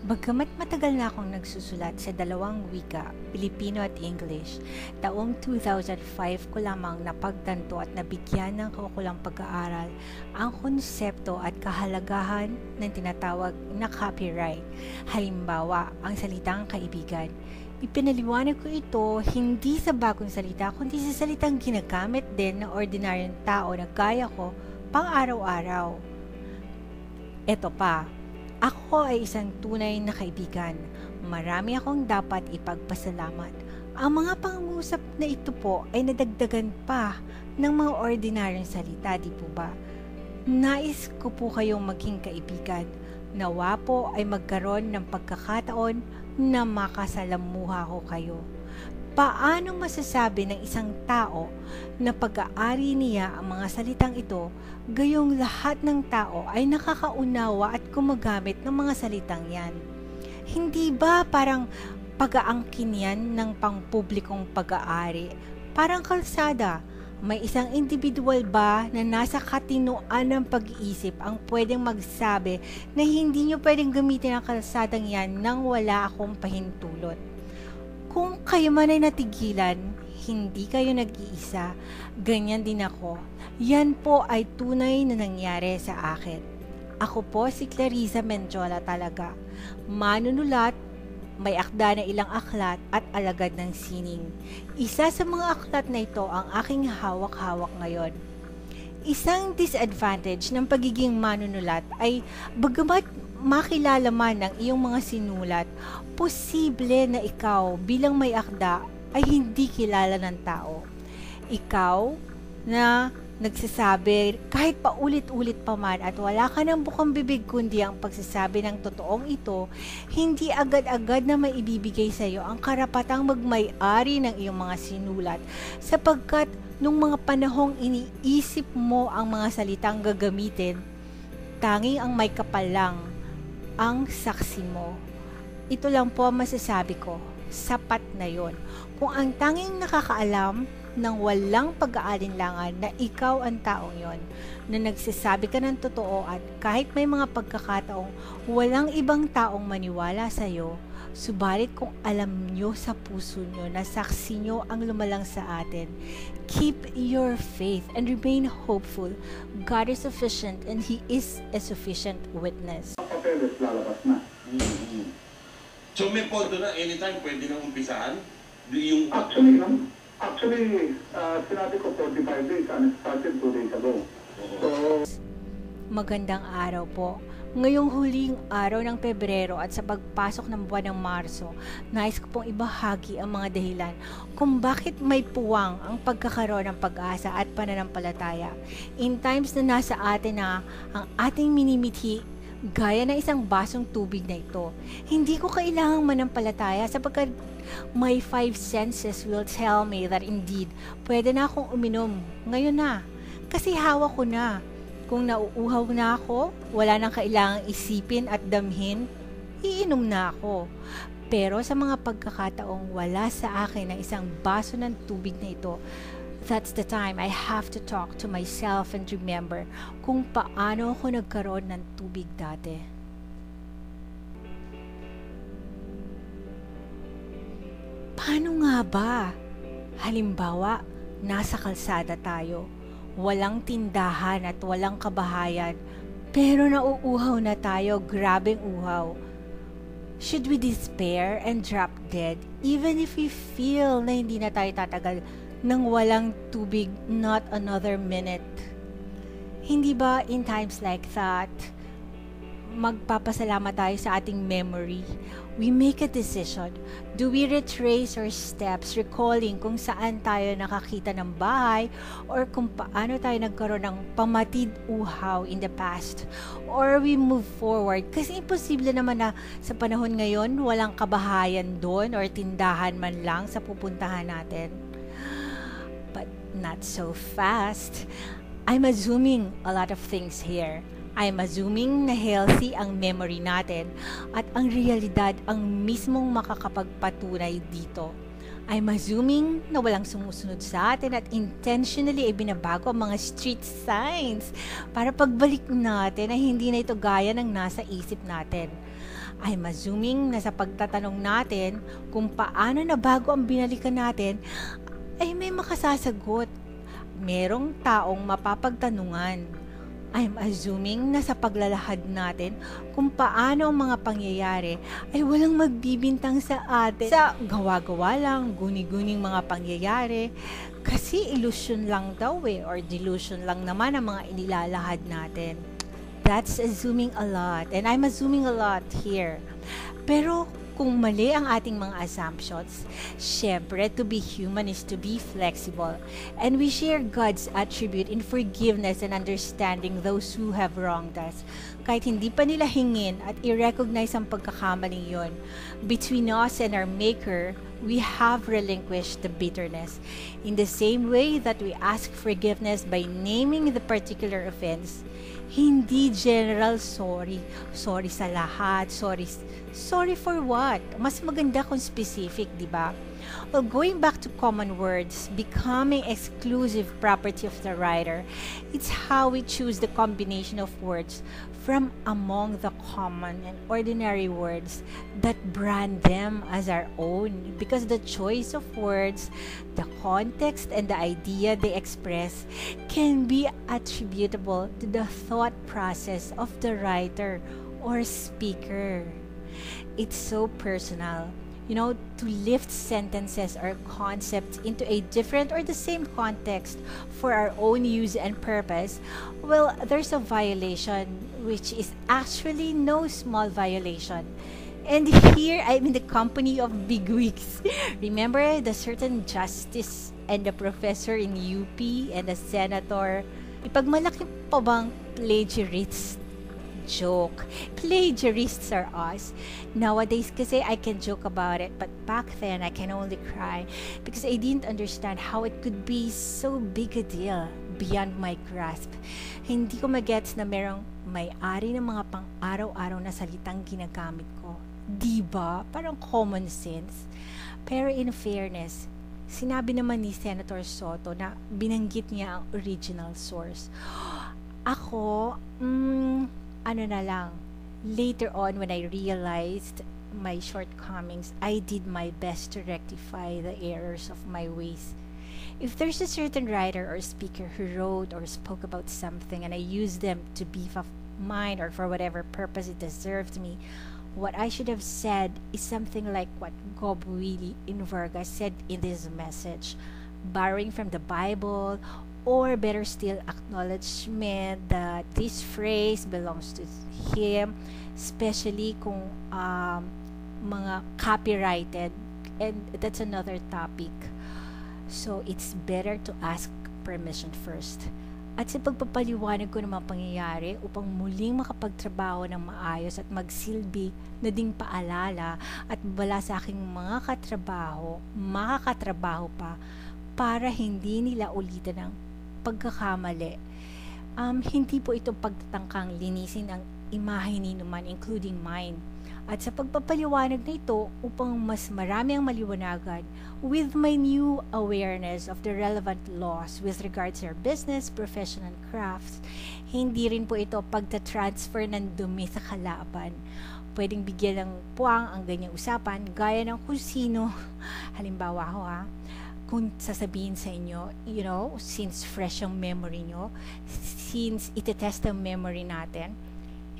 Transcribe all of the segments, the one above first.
Bagamat matagal na akong nagsusulat sa dalawang wika, Pilipino at English, taong 2005 ko lamang napagtanto at nabigyan ng kaukulang pag-aaral ang konsepto at kahalagahan ng tinatawag na copyright. Halimbawa, ang salitang kaibigan. Ipinaliwanag ko ito hindi sa bagong salita kundi sa salitang ginagamit din ng ordinaryong tao na gaya ko pang araw-araw. Ito pa. Ako ay isang tunay na kaibigan. Marami akong dapat ipagpasalamat. Ang mga pangungusap na ito po ay nadagdagan pa ng mga ordinaryong salita, di po ba? Nais ko po kayong maging kaibigan. Nawa po ay magkaroon ng pagkakataon na makasalamuha ko kayo. Paano masasabi ng isang tao na pag-aari niya ang mga salitang ito, gayong lahat ng tao ay nakakaunawa at gumagamit ng mga salitang yan? Hindi ba parang pag-aangkin yan ng pangpublikong pag-aari? Parang kalsada, may isang individual ba na nasa katinoan ng pag-iisip ang pwedeng magsabi na hindi nyo pwedeng gamitin ang kalsadang yan nang wala akong pahintulot? Kung kayo man ay natigilan, hindi kayo nag-iisa, ganyan din ako. Yan po ay tunay na nangyari sa akin. Ako po si Clarissa Menjola talaga. Manunulat, may akda na ilang aklat at alagad ng sining. Isa sa mga aklat na ito ang aking hawak-hawak ngayon. Isang disadvantage ng pagiging manunulat ay bagamat makilala man ng iyong mga sinulat, posible na ikaw bilang may akda ay hindi kilala ng tao. Ikaw na nagsasabi kahit paulit-ulit pa man at wala ka ng bukang bibig kundi ang pagsasabi ng totoong ito, hindi agad-agad na maibibigay sa iyo ang karapatang magmay-ari ng iyong mga sinulat sapagkat nung mga panahong iniisip mo ang mga salitang gagamitin, tanging ang may kapal lang ang saksi mo. Ito lang po ang masasabi ko, sapat na yon. Kung ang tanging nakakaalam ng walang pag-aalinlangan na ikaw ang taong yon, na nagsasabi ka ng totoo at kahit may mga pagkakataong walang ibang taong maniwala sa iyo, subalit kung alam nyo sa puso nyo na saksi nyo ang lumalang sa atin, keep your faith and remain hopeful. God is sufficient and He is a sufficient witness. Papeles lalabas na. So may pondo na anytime pwede nang umpisahan? Actually, sinabi ko 45 days and it started 2 days ago. So, magandang araw po. Ngayong huling araw ng Pebrero at sa pagpasok ng buwan ng Marso, nais ko pong ibahagi ang mga dahilan kung bakit may puwang ang pagkakaroon ng pag-asa at pananampalataya. In times na nasa atin na ang ating minimithi gaya na isang basong tubig na ito, hindi ko kailangang manampalataya sapagkat my 5 senses will tell me that indeed, pwede na akong uminom ngayon na kasi hawak ko na. Kung nauuhaw na ako, wala nang kailangang isipin at damhin, iinom na ako. Pero sa mga pagkakataong wala sa akin ang isang baso ng tubig na ito, that's the time I have to talk to myself and remember kung paano ako nagkaroon ng tubig dati. Paano nga ba? Halimbawa, nasa kalsada tayo. Walang tindahan at walang kabahayan, pero nauuhaw na tayo, grabeng uhaw. Should we despair and drop dead even if we feel na hindi na tayo tatagal nang walang tubig not another minute? Hindi ba in times like that, magpapasalamat tayo sa ating memory? We make a decision. Do we retrace our steps, recalling kung saan tayo nakakita ng bahay or kung paano tayo nagkaroon ng pamatid uhaw in the past? Or we move forward? Kasi imposible naman na sa panahon ngayon walang kabahayan doon or tindahan man lang sa pupuntahan natin. But not so fast. I'm assuming a lot of things here. I'm assuming na healthy ang memory natin at ang realidad ang mismong makakapagpatunay dito. I'm assuming na walang sumusunod sa atin at intentionally ay binabago ang mga street signs para pagbalik natin ay hindi na ito gaya ng nasa isip natin. I'm assuming na sa pagtatanong natin kung paano nabago ang binalikan natin ay may makasasagot. Merong taong mapapagtanungan. I'm assuming na sa paglalahad natin kung paano ang mga pangyayari ay walang magbibintang sa atin sa gawa-gawa lang, guni-guning mga pangyayari kasi illusion lang daw or delusion lang naman ang mga inilalahad natin. That's assuming a lot and I'm assuming a lot here. Pero kung mali ang ating mga assumptions, syempre to be human is to be flexible. And we share God's attribute in forgiveness and understanding those who have wronged us. Kahit hindi pa nila hingin at i-recognize ang pagkakamaling yon. Between us and our Maker, we have relinquished the bitterness. In the same way that we ask forgiveness by naming the particular offense, hindi general sorry. Sorry sa lahat. Sorry for what? Mas maganda kung specific, di ba? Well, going back to common words, becoming exclusive property of the writer, it's how we choose the combination of words from among the common and ordinary words that brand them as our own, because the choice of words, the context, and the idea they express can be attributable to the thought process of the writer or speaker. It's so personal. You know, to lift sentences or concepts into a different or the same context for our own use and purpose, well, there's a violation, which is actually no small violation. And here, I'm in the company of bigwigs. Remember the certain justice and the professor in UP and the senator? Ipagmalaki pa bang plagiarists? Joke. Plagiarists are us. Nowadays kasi I can joke about it, but back then I can only cry because I didn't understand how it could be so big a deal beyond my grasp. Hindi ko magets na merong may-ari ng mga pang-araw-araw na salitang ginagamit ko. Diba? Parang common sense. Pero in fairness, sinabi naman ni Senator Soto na binanggit niya ang original source. Ako, ano na lang, later on when I realized my shortcomings, I did my best to rectify the errors of my ways. If there's a certain writer or speaker who wrote or spoke about something and I used them to beef up mine or for whatever purpose it deserved me, what I should have said is something like what Gob Willie in Vargas said in this message, borrowing from the Bible, or better still, acknowledgement that this phrase belongs to him, especially kung mga copyrighted, and that's another topic. So it's better to ask permission first. At sa pagpapaliwanag ko ng mga pangyayari upang muling makapagtrabaho ng maayos at magsilbi na ding paalala at bala sa aking mga katrabaho, makakatrabaho pa para hindi nila ulitin ang pagkakamali. Hindi po ito pagtatangkang linisin ang imahe ni naman, including mine. At sa pagpapaliwanag na ito, upang mas marami ang maliwanagan with my new awareness of the relevant laws with regards to our business, profession, and crafts, hindi rin po ito pagtatransfer ng dumi sa kalaban. Pwedeng bigyan ng puwang ang ganyang usapan, gaya ng kung sino, halimbawa ho kung sasabihin sa inyo, you know, since fresh ang memory nyo, since itetest ang memory natin,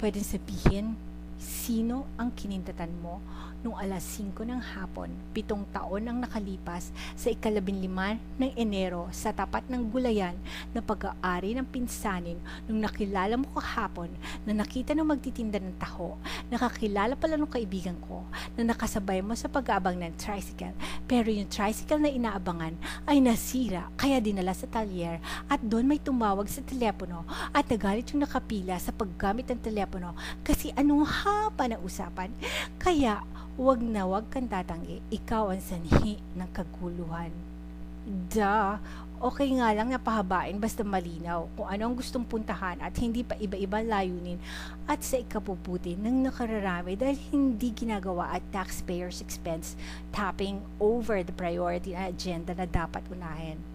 pwedeng sabihin, sino ang kinindatan mo nung alas 5 ng hapon, 7 taon ang nakalipas sa ika-15 ng Enero sa tapat ng gulayan na pag-aari ng pinsanin nung nakilala mo kahapon na nakita ng magtitinda ng taho, nakakilala pala ng kaibigan ko na nakasabay mo sa pag-aabang ng tricycle, pero yung tricycle na inaabangan ay nasira kaya dinala sa talyer at doon may tumawag sa telepono at nagalit yung nakapila sa paggamit ng telepono kasi anong haba ng usapan, kaya wag na wag kang tatanggi, ikaw ang sanhi ng kaguluhan. Duh! Okay nga lang na pahabain basta malinaw kung ano ang gustong puntahan at hindi pa iba-ibang layunin at sa ikabubuti ng nakararami dahil hindi ginagawa at taxpayers' expense, tapping over the priority agenda na dapat unahin.